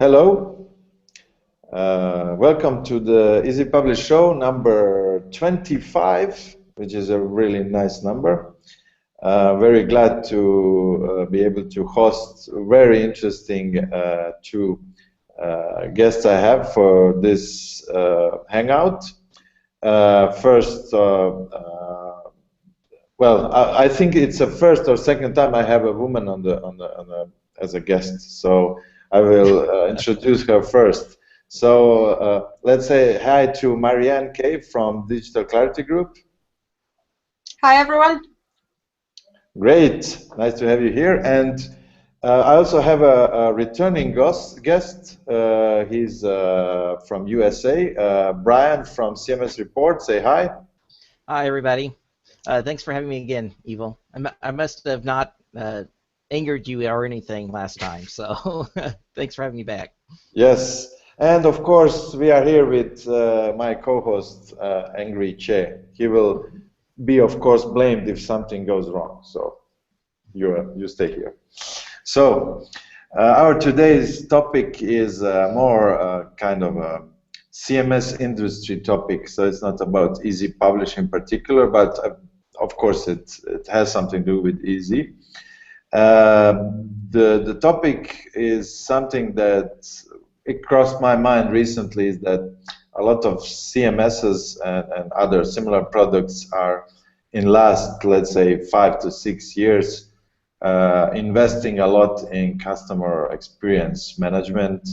Hello, welcome to the Easy Publish Show number 25, which is a really nice number. Very glad to be able to host very interesting two guests I have for this hangout. First, well, I think it's the first or second time I have a woman as a guest, so I will introduce her first. So let's say hi to Marianne K from Digital Clarity Group. Hi, everyone. Great, nice to have you here. And I also have a returning guest. He's from USA. Bryan from CMS Report. Say hi. Hi, everybody. Thanks for having me again, Evil. I must have not angered you or anything last time, so thanks for having me back. Yes, and of course we are here with my co-host Angry Che. He will be, of course, blamed if something goes wrong, so you stay here. So our today's topic is more kind of a CMS industry topic, so it's not about Easy Publish in particular, but of course it has something to do with Easy. The topic is something that it crossed my mind recently, is that a lot of CMSs and other similar products are in last, let's say, 5 to 6 years investing a lot in customer experience management,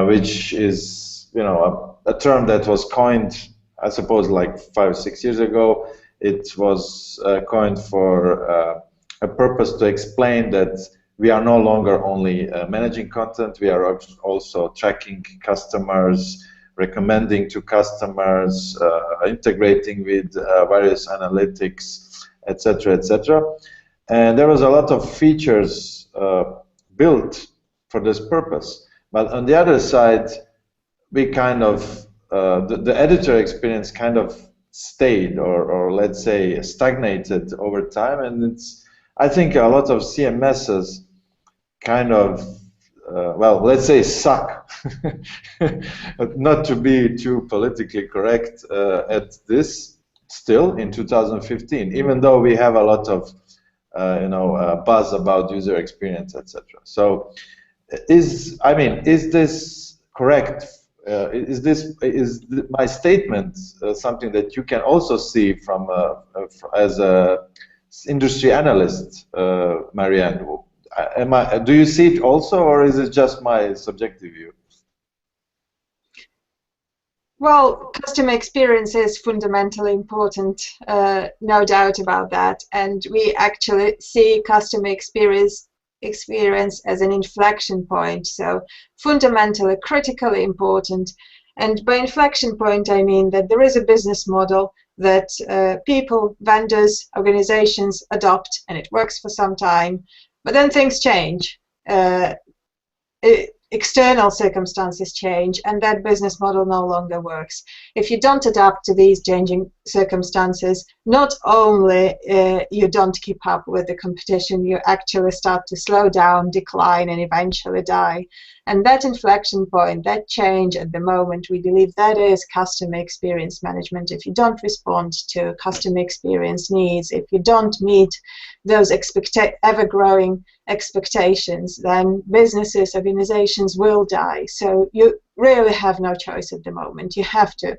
which is, you know, a term that was coined, I suppose, like 5 or 6 years ago. It was coined for a purpose to explain that we are no longer only managing content, we are also tracking customers, recommending to customers, integrating with various analytics, etc., etc. And there was a lot of features built for this purpose. But on the other side, we kind of, the editor experience kind of stayed or let's say stagnated over time, and it's, I think a lot of CMSs kind of, well, let's say suck, not to be too politically correct at this still in 2015, even though we have a lot of you know, buzz about user experience, etc. So is this correct? Is my statement something that you can also see from as a industry analyst, Marianne? Do you see it also, or is it just my subjective view? Well, customer experience is fundamentally important, no doubt about that. And we actually see customer experience as an inflection point. So fundamentally, critically important. And by inflection point, I mean that there is a business model that people, vendors, organizations adopt, and it works for some time. But then things change. External circumstances change, and that business model no longer works. If you don't adapt to these changing circumstances, not only you don't keep up with the competition, you actually start to slow down, decline, and eventually die. And that inflection point, that change at the moment, we believe that is customer experience management. If you don't respond to customer experience needs, if you don't meet those ever-growing expectations, then businesses, organizations will die. So you really have no choice at the moment. You have to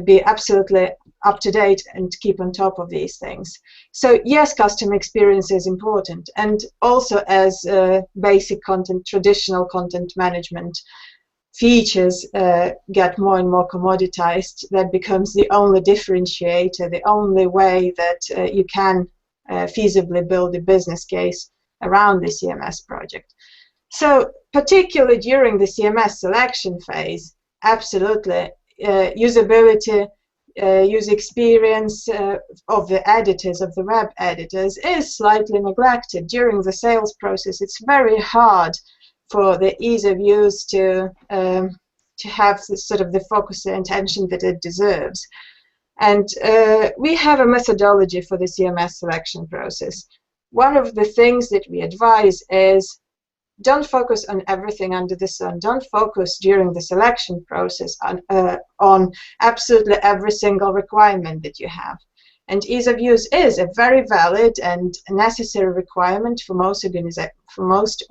be absolutely up to date and keep on top of these things. So yes, customer experience is important, and also as basic content, traditional content management features get more and more commoditized, that becomes the only differentiator, the only way that you can feasibly build a business case around the CMS project. So particularly during the CMS selection phase, absolutely, usability, user experience of the editors, of the web editors, is slightly neglected. During the sales process, it's very hard for the ease of use to have the, sort of the focus and attention that it deserves. And we have a methodology for the CMS selection process. One of the things that we advise is don't focus on everything under the sun. Don't focus during the selection process on absolutely every single requirement that you have. And ease of use is a very valid and necessary requirement for most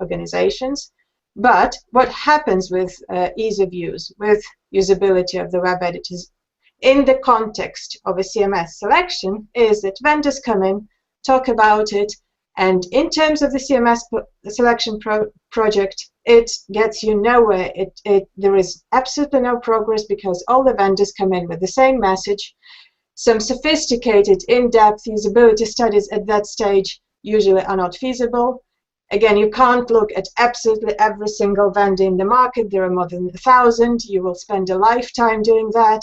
organizations. But what happens with ease of use, with usability of the web editors in the context of a CMS selection, is that vendors come in, talk about it, and in terms of the CMS selection project, it gets you nowhere. There is absolutely no progress because all the vendors come in with the same message. Some sophisticated, in-depth usability studies at that stage usually are not feasible. Again, you can't look at absolutely every single vendor in the market. There are more than 1,000. You will spend a lifetime doing that.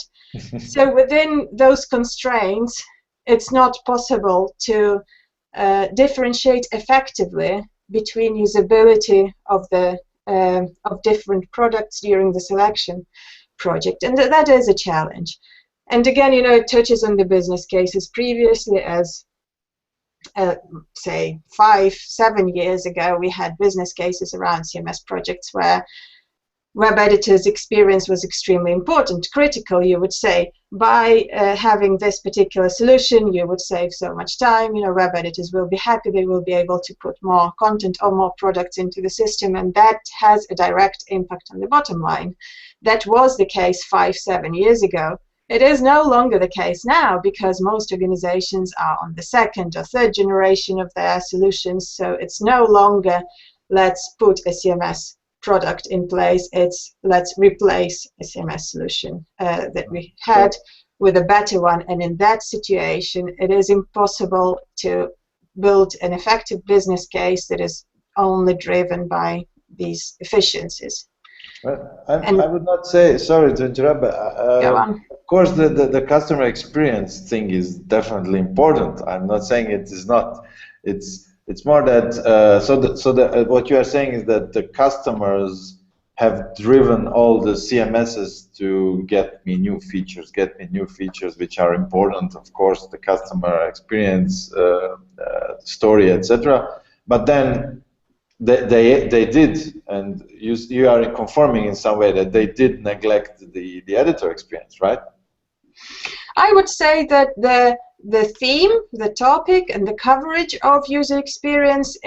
So within those constraints, it's not possible to differentiate effectively between usability of the of different products during the selection project, and that is a challenge. And again, you know, it touches on the business cases. Previously, as say 5-7 years ago, we had business cases around CMS projects where web editors' experience was extremely important, critical, you would say. By having this particular solution, you would save so much time. You know, web editors will be happy. They will be able to put more content or more products into the system, and that has a direct impact on the bottom line. That was the case 5-7 years ago. It is no longer the case now because most organizations are on the second or third generation of their solutions. So it's no longer let's put a CMS product in place, it's let's replace a CMS solution that we had with a better one. And in that situation, it is impossible to build an effective business case that is only driven by these efficiencies. Well, I would not say, sorry to interrupt, but of course the customer experience thing is definitely important. I'm not saying it is not. It's more that what you are saying is that the customers have driven all the CMSs to get me new features, which are important, of course, the customer experience story, etc. But then they did, and you are confirming in some way that they did neglect the editor experience, right? I would say that the theme, the topic, and the coverage of user experience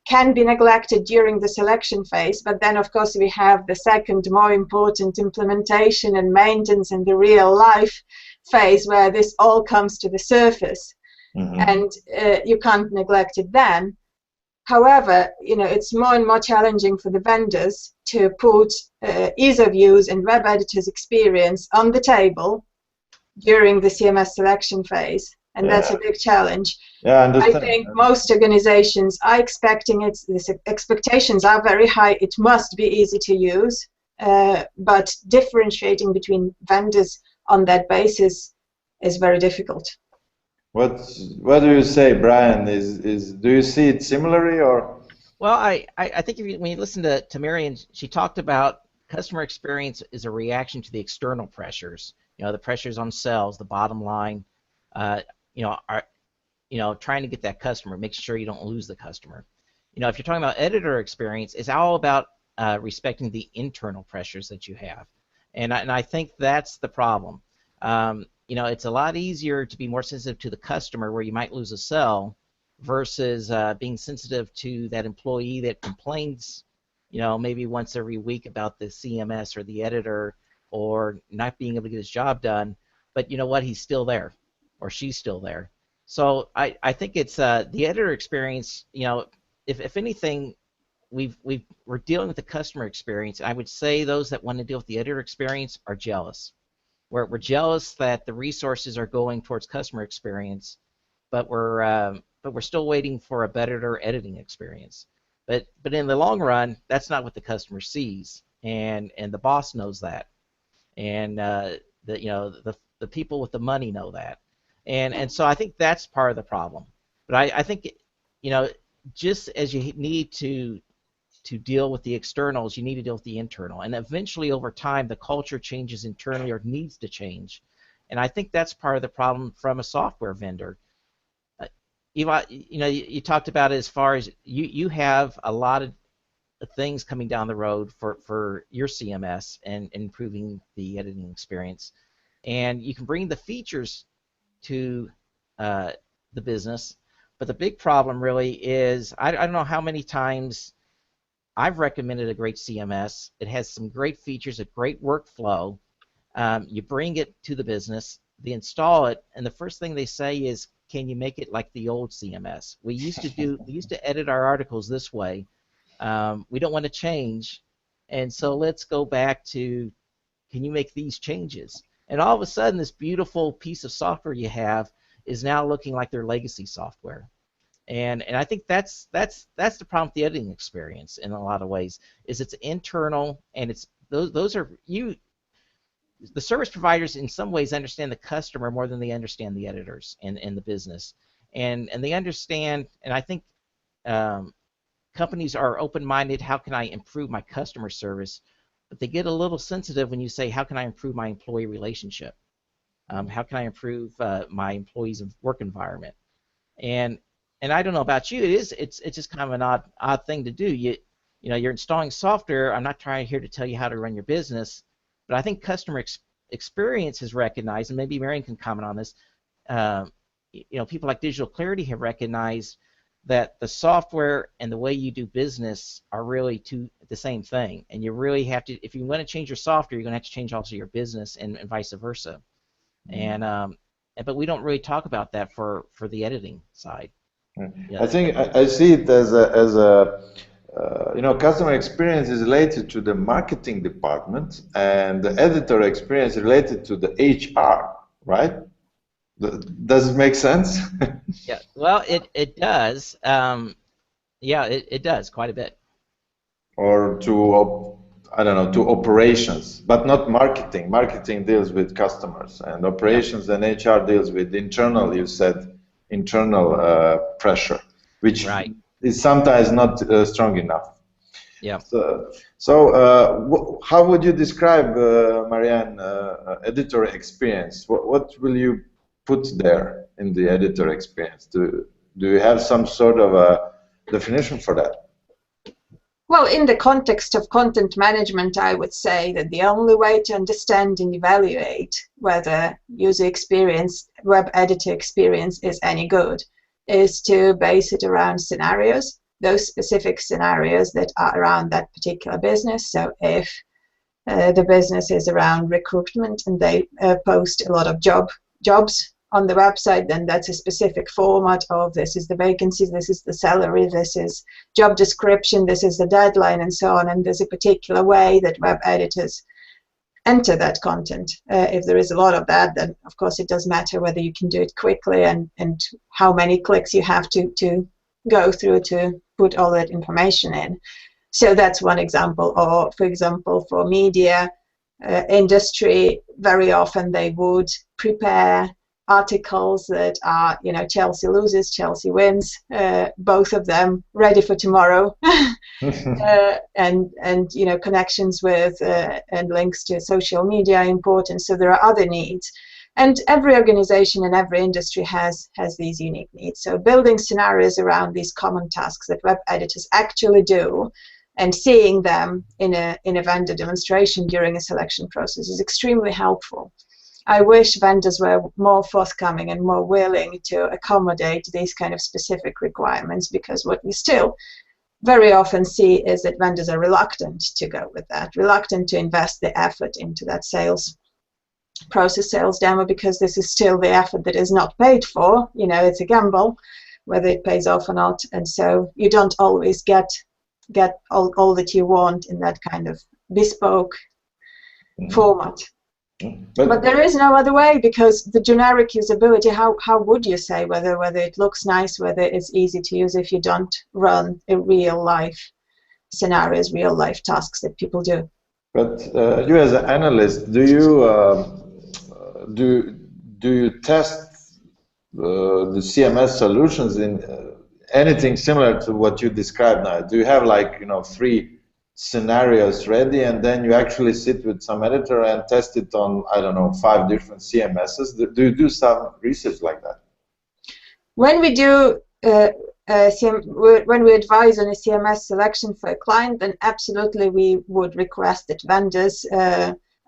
can be neglected during the selection phase, but then of course we have the second more important implementation and maintenance and the real life phase where this all comes to the surface. Mm-hmm. And you can't neglect it then. However, you know, it's more and more challenging for the vendors to put ease of use and web editors experience on the table during the CMS selection phase, and that's a big challenge. Yeah, I understand. I think most organizations are expecting it. The expectations are very high. It must be easy to use, but differentiating between vendors on that basis is very difficult. What do you say, Brian? Do you see it similarly, or? Well, I think when you listen to Marianne, she talked about customer experience is a reaction to the external pressures. You know, the pressures on sales, the bottom line. Trying to get that customer, make sure you don't lose the customer. You know, if you're talking about editor experience, it's all about respecting the internal pressures that you have, and I think that's the problem. You know, it's a lot easier to be more sensitive to the customer where you might lose a sale versus being sensitive to that employee that complains, you know, maybe once every week about the CMS or the editor or not being able to get his job done, but you know what, he's still there or she's still there. So I think it's the editor experience, you know, if anything, we're dealing with the customer experience. I would say those that want to deal with the editor experience are jealous. We're jealous that the resources are going towards customer experience, but we're still waiting for a better editing experience. But in the long run, that's not what the customer sees, and the boss knows that, and the people with the money know that, and so I think that's part of the problem. But I think, you know, just as you need to deal with the externals, you need to deal with the internal, and eventually over time the culture changes internally or needs to change, and I think that's part of the problem from a software vendor. Eva, you know, you talked about it as far as you have a lot of things coming down the road for your CMS and improving the editing experience. And you can bring the features to the business, but the big problem really is I don't know how many times I've recommended a great CMS. It has some great features, a great workflow. You bring it to the business, they install it, and the first thing they say is, "Can you make it like the old CMS? We used to edit our articles this way. We don't want to change, and so let's go back to, can you make these changes?" And all of a sudden, this beautiful piece of software you have is now looking like their legacy software. And I think that's the problem with the editing experience in a lot of ways, is it's internal, and it's those are the service providers in some ways understand the customer more than they understand the editors and the business, and they understand, and I think companies are open-minded. How can I improve my customer service? But they get a little sensitive when you say, how can I improve my employee relationship? How can I improve my employees' work environment? And I don't know about you, it's just kind of an odd thing to do. You know, you're installing software. I'm not trying here to tell you how to run your business, but I think customer experience has recognized, and maybe Marianne can comment on this. You know, people like Digital Clarity have recognized that the software and the way you do business are really the same thing, and you really have to, if you want to change your software, you're going to have to change also your business, and vice versa. But we don't really talk about that for the editing side. Yeah. I think I see it as a you know, customer experience is related to the marketing department, and the editor experience related to the HR, right? Does it make sense? Yeah, well, it does. Yeah, it does quite a bit. Or to, I don't know, to operations, but not marketing. Marketing deals with customers, and operations and HR deals with internal, you said, internal pressure, which is sometimes not strong enough. Yeah. So how would you describe, Marianne, editor experience? What will you put there in the editor experience? Do you have some sort of a definition for that? Well, in the context of content management, I would say that the only way to understand and evaluate whether user experience, web editor experience is any good is to base it around scenarios, those specific scenarios that are around that particular business. So if the business is around recruitment and they post a lot of jobs on the website, then that's a specific format of, this is the vacancies, this is the salary, this is job description, this is the deadline, and so on. And there's a particular way that web editors enter that content. If there is a lot of that, then of course it does matter whether you can do it quickly and how many clicks you have to go through to put all that information in. So that's one example. Or for example, for media industry, very often they would prepare articles that are, you know, Chelsea loses, Chelsea wins, both of them ready for tomorrow, and you know, connections with and links to social media are important. So there are other needs, and every organization and every industry has these unique needs. So building scenarios around these common tasks that web editors actually do, and seeing them in a vendor demonstration during a selection process is extremely helpful. I wish vendors were more forthcoming and more willing to accommodate these kind of specific requirements, because what we still very often see is that vendors are reluctant to go with that, reluctant to invest the effort into that sales process, sales demo, because this is still the effort that is not paid for. You know, it's a gamble whether it pays off or not, and so you don't always get all that you want in that kind of bespoke format. But there is no other way, because the generic usability, how would you say whether it looks nice, whether it's easy to use, if you don't run a real life scenarios, real life tasks that people do? But you as an analyst, do you test the CMS solutions in anything similar to what you described now? Do you have, like, you know, 3 scenarios ready, and then you actually sit with some editor and test it on, I don't know, 5 different CMSs? Do you do some research like that? When we do when we advise on a CMS selection for a client, then absolutely we would request that vendors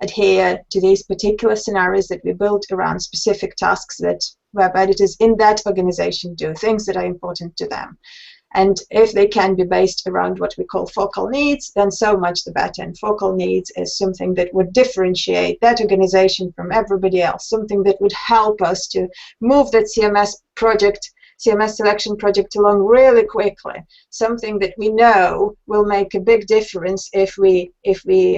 adhere to these particular scenarios that we built around specific tasks that web editors in that organization do, things that are important to them. And if they can be based around what we call focal needs, then so much the better. And focal needs is something that would differentiate that organization from everybody else, something that would help us to move that CMS selection project along really quickly, something that we know will make a big difference if we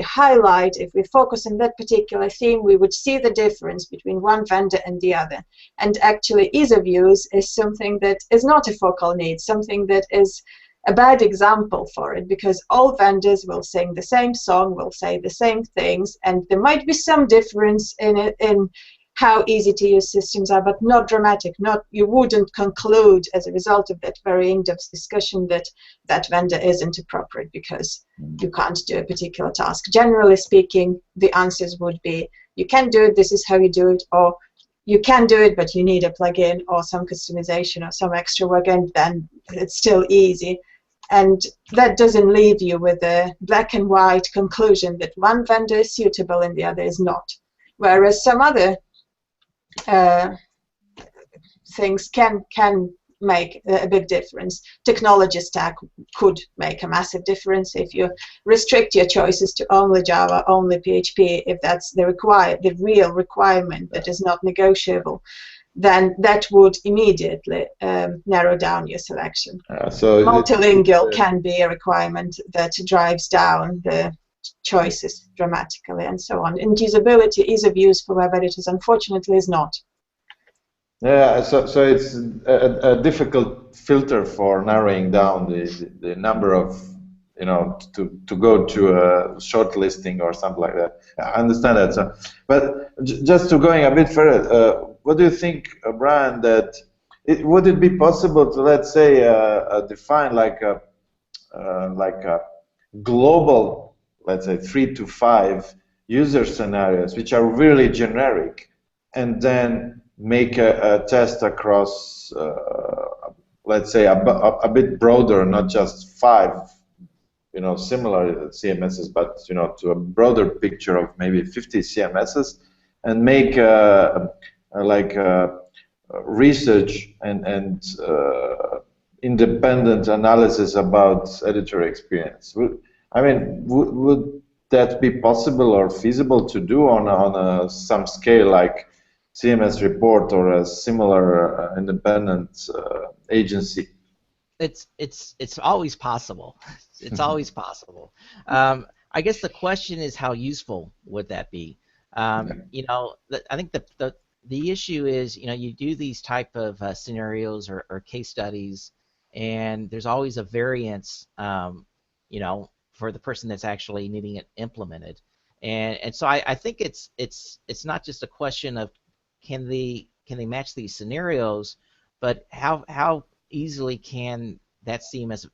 highlight, if we focus on that particular theme, we would see the difference between one vendor and the other. And actually ease of use is something that is not a focal need, something that is a bad example for it, because all vendors will sing the same song, will say the same things, and there might be some difference in how easy to use systems are, but not dramatic. You wouldn't conclude as a result of that very in-depth discussion that that vendor isn't appropriate because you can't do a particular task. Generally speaking, the answers would be, you can do it, this is how you do it, or you can do it, but you need a plugin or some customization or some extra work, and then it's still easy. And that doesn't leave you with a black and white conclusion that one vendor is suitable and the other is not. Whereas some other things can make a big difference. Technology stack could make a massive difference if you restrict your choices to only Java, only PHP, if that's the real requirement that is not negotiable, then that would immediately narrow down your selection. So multilingual can be a requirement that drives down the choices dramatically, and so on. And usability, ease of use for web editors, unfortunately, is not. Yeah, so it's a difficult filter for narrowing down the number of, to go to a shortlisting or something like that. I understand that. So, but just to going a bit further, what do you think, Bryan, that would it be possible to, let's say, define like a global, let's say 3 to 5 user scenarios which are really generic, and then make a test across, let's say, a bit broader, not just 5, similar CMSs, but to a broader picture of maybe 50 CMSs, and make research and independent analysis about editor experience. Would that be possible or feasible to do on some scale, like CMS Report or a similar independent agency? It's always possible. It's always possible. I guess the question is, how useful would that be? I think the issue is, you do these type of scenarios or case studies, and there's always a variance, for the person that's actually needing it implemented, and so I think it's not just a question of can they match these scenarios, but how easily can that CMS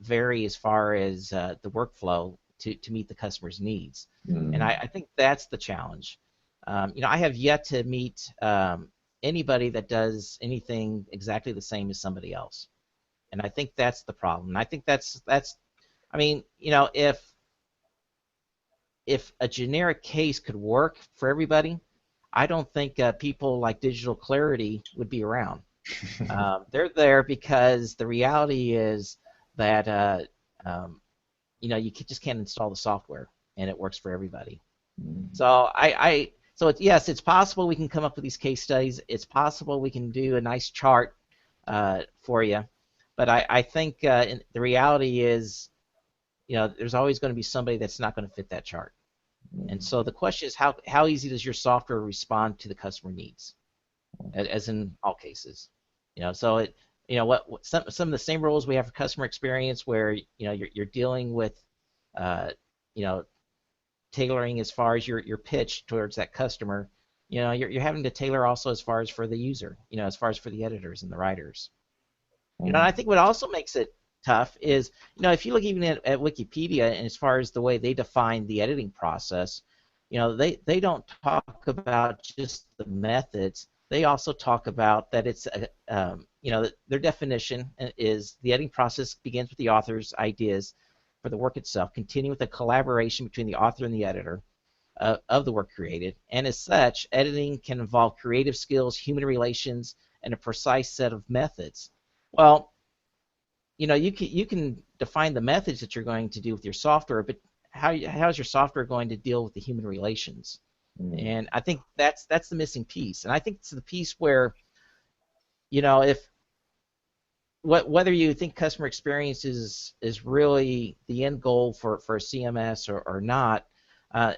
vary as far as the workflow to meet the customer's needs. And I think that's the challenge. I have yet to meet anybody that does anything exactly the same as somebody else, and I think that's the problem. And I think that's if a generic case could work for everybody, I don't think people like Digital Clarity would be around. They're there because the reality is that you just can't install the software and it works for everybody. So yes, it's possible we can come up with these case studies. It's possible we can do a nice chart for you, but I think the reality is, there's always going to be somebody that's not going to fit that chart. And so the question is, how easy does your software respond to the customer needs, as in all cases? So some of the same rules we have for customer experience, where you're dealing with tailoring as far as your pitch towards that customer. You're having to tailor also as far as for the user, as far as for the editors and the writers. And I think what also makes it tough is, if you look even at Wikipedia, and as far as the way they define the editing process, they don't talk about just the methods. They also talk about that it's their definition is the editing process begins with the author's ideas for the work itself, continuing with a collaboration between the author and the editor of the work created, and as such, editing can involve creative skills, human relations, and a precise set of methods. Well, you can define the methods that you're going to do with your software, but how is your software going to deal with the human relations? And I think that's the missing piece. And I think it's the piece where, if whether you think customer experience is really the end goal for a CMS or not,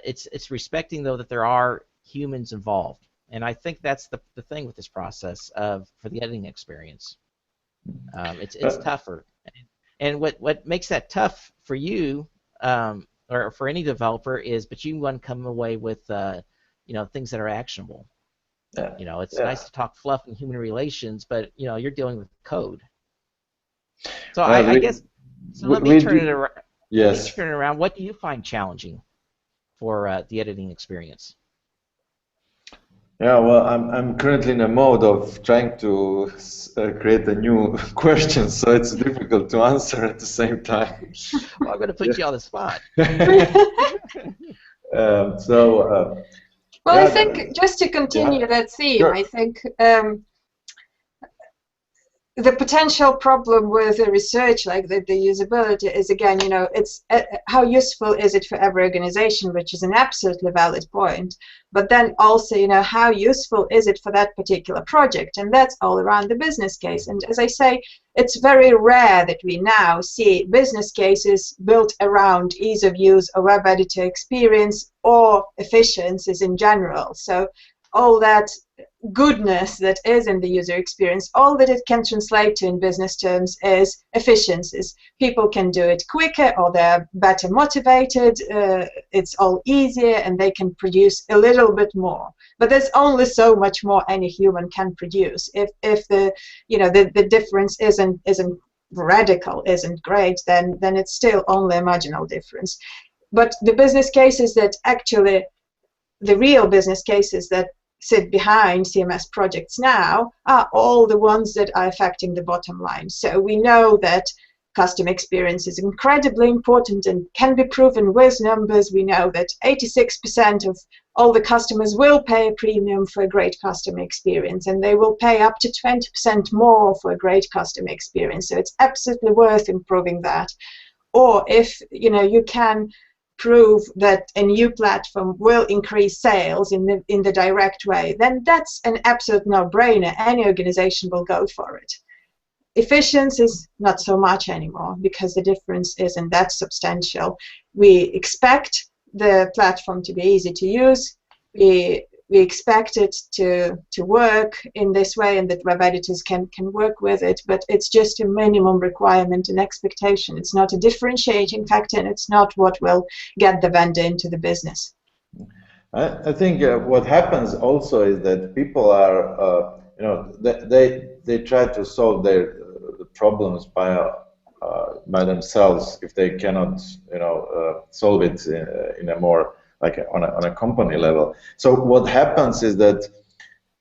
it's respecting though that there are humans involved. And I think that's the thing with this process for the editing experience. It's tougher. And what makes that tough for you or for any developer is, but you want to come away with things that are actionable. It's nice to talk fluff and human relations, but you're dealing with code. So I guess let me turn it around. Yes. Let me turn it around. What do you find challenging for the editing experience? Yeah, well, I'm currently in a mode of trying to create a new question, so it's difficult to answer at the same time. Well, I'm going to put you on the spot. Well, I think just to continue that theme, sure. I think the potential problem with a research like the usability is, again, it's how useful is it for every organization, which is an absolutely valid point. But then also, how useful is it for that particular project? And that's all around the business case. And as I say, it's very rare that we now see business cases built around ease of use or web editor experience or efficiencies in general. So all that goodness that is in the user experience, all that it can translate to in business terms is efficiencies. People can do it quicker, or they're better motivated, it's all easier, and they can produce a little bit more. But there's only so much more any human can produce. If the difference isn't radical, isn't great, then it's still only a marginal difference. But the business cases that actually, the real business cases that sit behind CMS projects now are all the ones that are affecting the bottom line. So we know that customer experience is incredibly important and can be proven with numbers. We know that 86% of all the customers will pay a premium for a great customer experience, and they will pay up to 20% more for a great customer experience. So it's absolutely worth improving that. Or if you can prove that a new platform will increase sales in the direct way, then that's an absolute no-brainer. Any organization will go for it. Efficiency is not so much anymore because the difference isn't that substantial. We expect the platform to be easy to use. We expect it to work in this way, and that web editors can work with it, but it's just a minimum requirement and expectation. It's not a differentiating factor, and it's not what will get the vendor into the business. I think what happens also is that people are, they try to solve their problems by themselves if they cannot, solve it in a more like on a company level. So what happens is that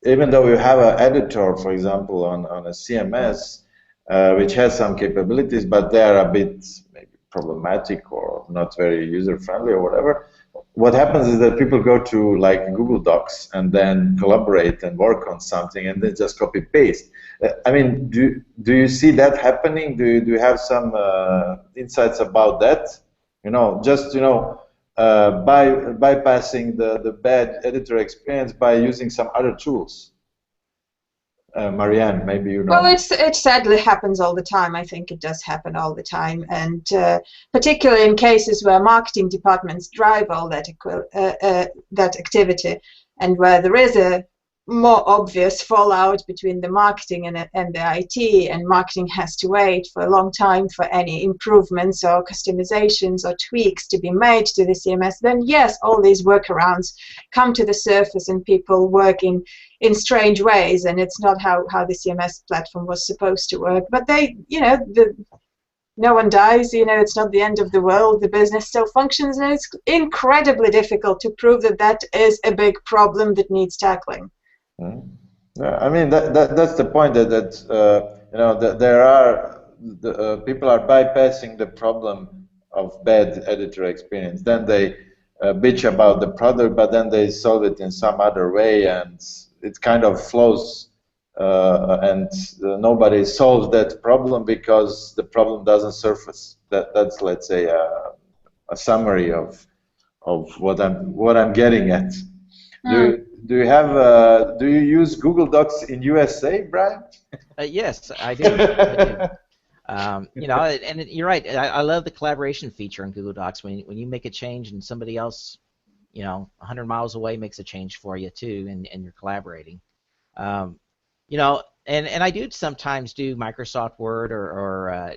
even though you have an editor, for example, on a CMS, which has some capabilities, but they are a bit maybe problematic or not very user-friendly or whatever, what happens is that people go to like Google Docs and then collaborate and work on something and then just copy-paste. I mean, do you see that happening? Do you have some insights about that? Bypassing the bad editor experience by using some other tools. Marianne, maybe you know. Well, it sadly happens all the time. I think it does happen all the time, and particularly in cases where marketing departments drive all that activity, and where there is a more obvious fallout between the marketing and the IT, and marketing has to wait for a long time for any improvements or customizations or tweaks to be made to the CMS, then yes, all these workarounds come to the surface and people work in strange ways, and it's not how the CMS platform was supposed to work. But no one dies, it's not the end of the world, the business still functions, and it's incredibly difficult to prove that is a big problem that needs tackling. I mean that's the point that you know that there are people are bypassing the problem of bad editor experience. Then they bitch about the product, but then they solve it in some other way, and it kind of flows. And nobody solves that problem because the problem doesn't surface. That's, let's say, a summary of what I'm getting at. Do you have do you use Google Docs in USA, Brian? Yes, I do. I do. You know, and you're right. I love the collaboration feature in Google Docs. When you make a change and somebody else, you know, 100 miles away makes a change for you too, and you're collaborating. You know, and I do sometimes do Microsoft Word or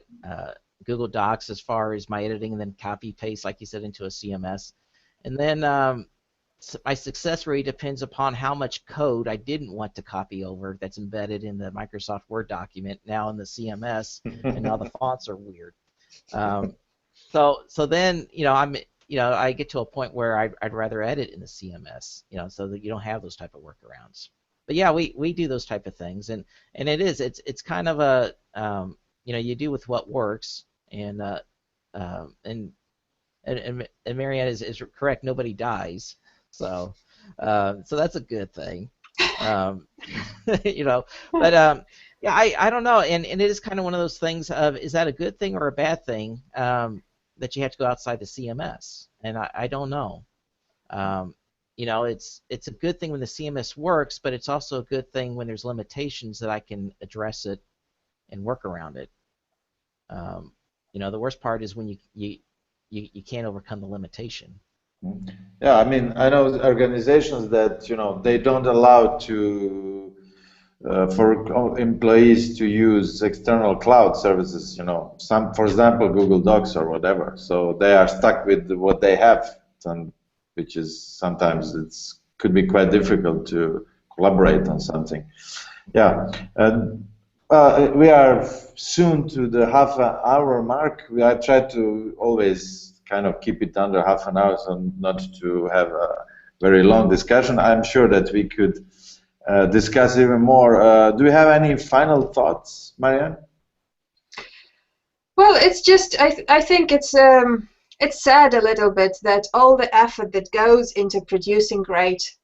Google Docs as far as my editing, and then copy paste, like you said, into a CMS, and then my success rate depends upon how much code I didn't want to copy over that's embedded in the Microsoft Word document now in the CMS, and now the fonts are weird. So then, you know, I get to a point where I'd rather edit in the CMS, you know, so that you don't have those type of workarounds. But yeah, we do those type of things, and it's kind of a you know, you do with what works, and Marianne is correct. Nobody dies, so that's a good thing. You know, but yeah, I don't know, and it is kind of one of those things of, is that a good thing or a bad thing that you have to go outside the CMS, and I don't know. You know, it's a good thing when the CMS works, but it's also a good thing when there's limitations that I can address it and work around it. You know, the worst part is when you can't overcome the limitation. Yeah, I mean, I know organizations that, you know, they don't allow to for employees to use external cloud services, you know, for example, Google Docs or whatever. So they are stuck with what they have, and which is sometimes could be quite difficult to collaborate on something. Yeah, and we are soon to the half-hour mark. I try to always kind of keep it under half an hour, so not to have a very long discussion. I'm sure that we could discuss even more. Do you have any final thoughts, Marianne? Well, it's just I think it's sad a little bit that all the effort that goes into producing great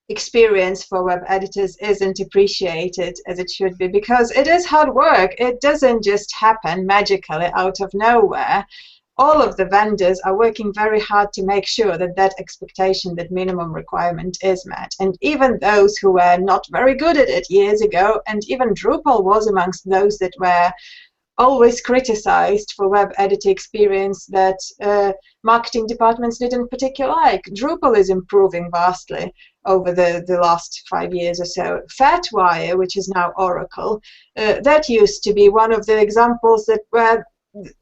experience for web editors isn't appreciated as it should be, because it is hard work. It doesn't just happen magically out of nowhere. All of the vendors are working very hard to make sure that that expectation, that minimum requirement, is met. And even those who were not very good at it years ago, and even Drupal was amongst those that were always criticized for web editing experience that marketing departments didn't particularly like. Drupal is improving vastly over the last 5 years or so. FatWire, which is now Oracle, that used to be one of the examples that were,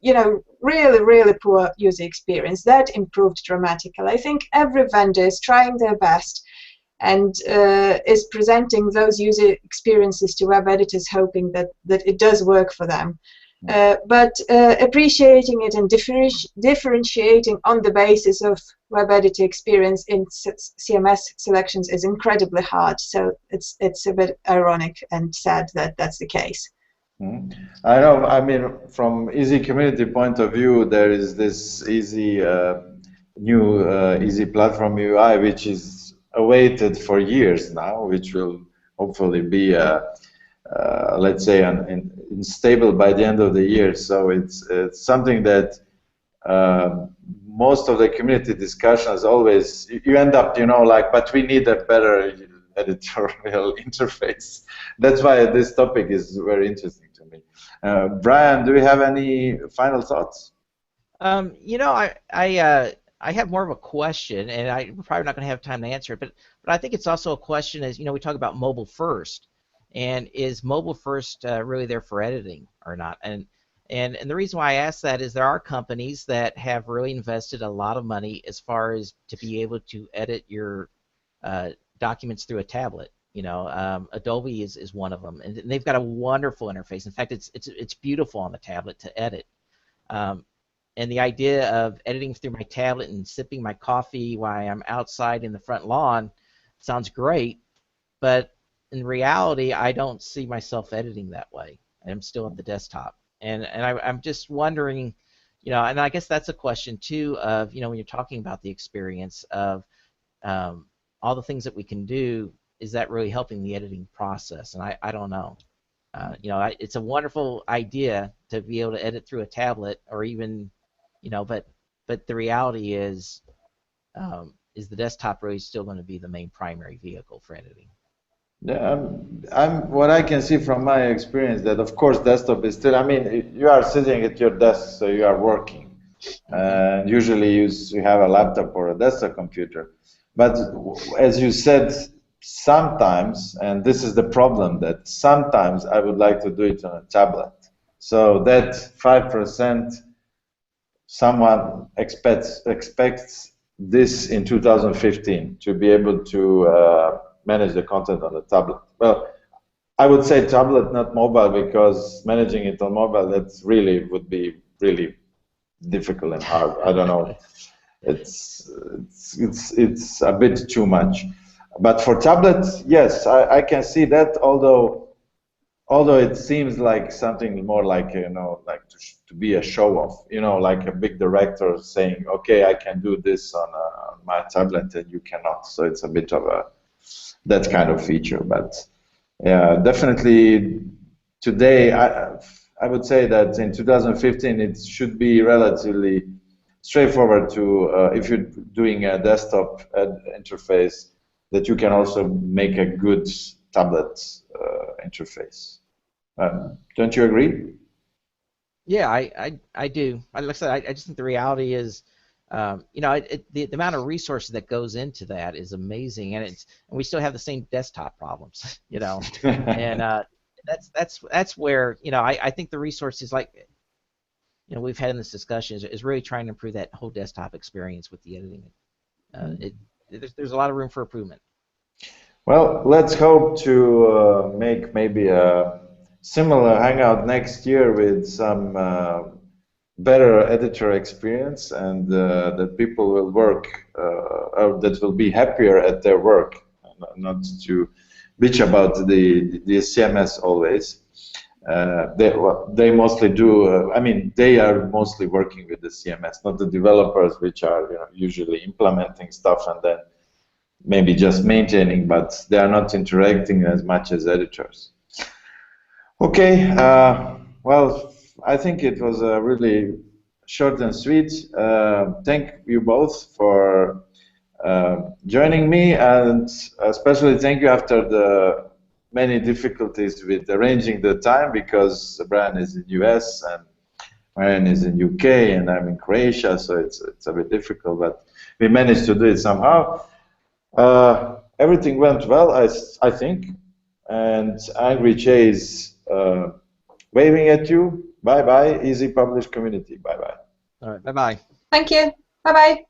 you know, really poor user experience. That improved dramatically. I think every vendor is trying their best and is presenting those user experiences to web editors, hoping that it does work for them. But appreciating it and differentiating on the basis of web editor experience in CMS selections is incredibly hard. So it's a bit ironic and sad that that's the case. I know. I mean, from Easy Community point of view, there is this Easy new Easy Platform UI, which is awaited for years now, which will hopefully be let's say unstable by the end of the year. So it's something that most of the community discussions always, you end up, you know, like, but we need a better editorial interface. That's why this topic is very interesting to me. Brian, do you have any final thoughts? You know, I have more of a question, and we're probably not going to have time to answer it, but I think it's also a question, as you know, we talk about mobile first, and is mobile first really there for editing or not? And the reason why I ask that is there are companies that have really invested a lot of money as far as to be able to edit your documents through a tablet. You know, Adobe is one of them, and they've got a wonderful interface. In fact, it's beautiful on the tablet to edit. And the idea of editing through my tablet and sipping my coffee while I'm outside in the front lawn sounds great, but in reality, I don't see myself editing that way. I'm still at the desktop, and I'm just wondering, and I guess that's a question too of, when you're talking about the experience of all the things that we can do, is that really helping the editing process? And I don't know. It's a wonderful idea to be able to edit through a tablet, or even, but the reality is the desktop really still going to be the main primary vehicle for editing? Yeah, what I can see from my experience that, of course, desktop is still, I mean, you are sitting at your desk, so you are working. And usually you have a laptop or a desktop computer. But as you said, sometimes, and this is the problem, that sometimes I would like to do it on a tablet. So that 5% someone expects this in 2015 to be able to manage the content on the tablet. Well, I would say tablet, not mobile, because managing it on mobile, that really would be really difficult and hard. I don't know. It's a bit too much. But for tablets, yes, I can see that. Although it seems like something more like, like to be a show off, like a big director saying, okay, I can do this on my tablet and you cannot. So it's a bit of that kind of feature. But yeah, definitely today, I would say that in 2015 it should be relatively straightforward to, if you're doing a desktop interface, that you can also make a good tablet interface. Don't you agree? Yeah, I do. Like I said, I just think the reality is, the amount of resources that goes into that is amazing, and we still have the same desktop problems, and that's where, I think the resources, like, we've had in this discussion, is really trying to improve that whole desktop experience with the editing. There's a lot of room for improvement. Well, let's hope to make maybe a similar hangout next year with some better editor experience, and that people will work, or that will be happier at their work, not to bitch about the CMS always. They mostly do. I mean, they are mostly working with the CMS, not the developers, which are usually implementing stuff and then maybe just maintaining, but they are not interacting as much as editors. Okay, well, I think it was really short and sweet. Thank you both for joining me, and especially thank you after the many difficulties with arranging the time, because Bryan is in US and Marianne is in UK and I'm in Croatia, so it's a bit difficult, but we managed to do it somehow. Everything went well, I think, and Angry Jay is waving at you. Bye-bye, Easy Publish community. Bye-bye. All right, bye-bye. Thank you. Bye-bye.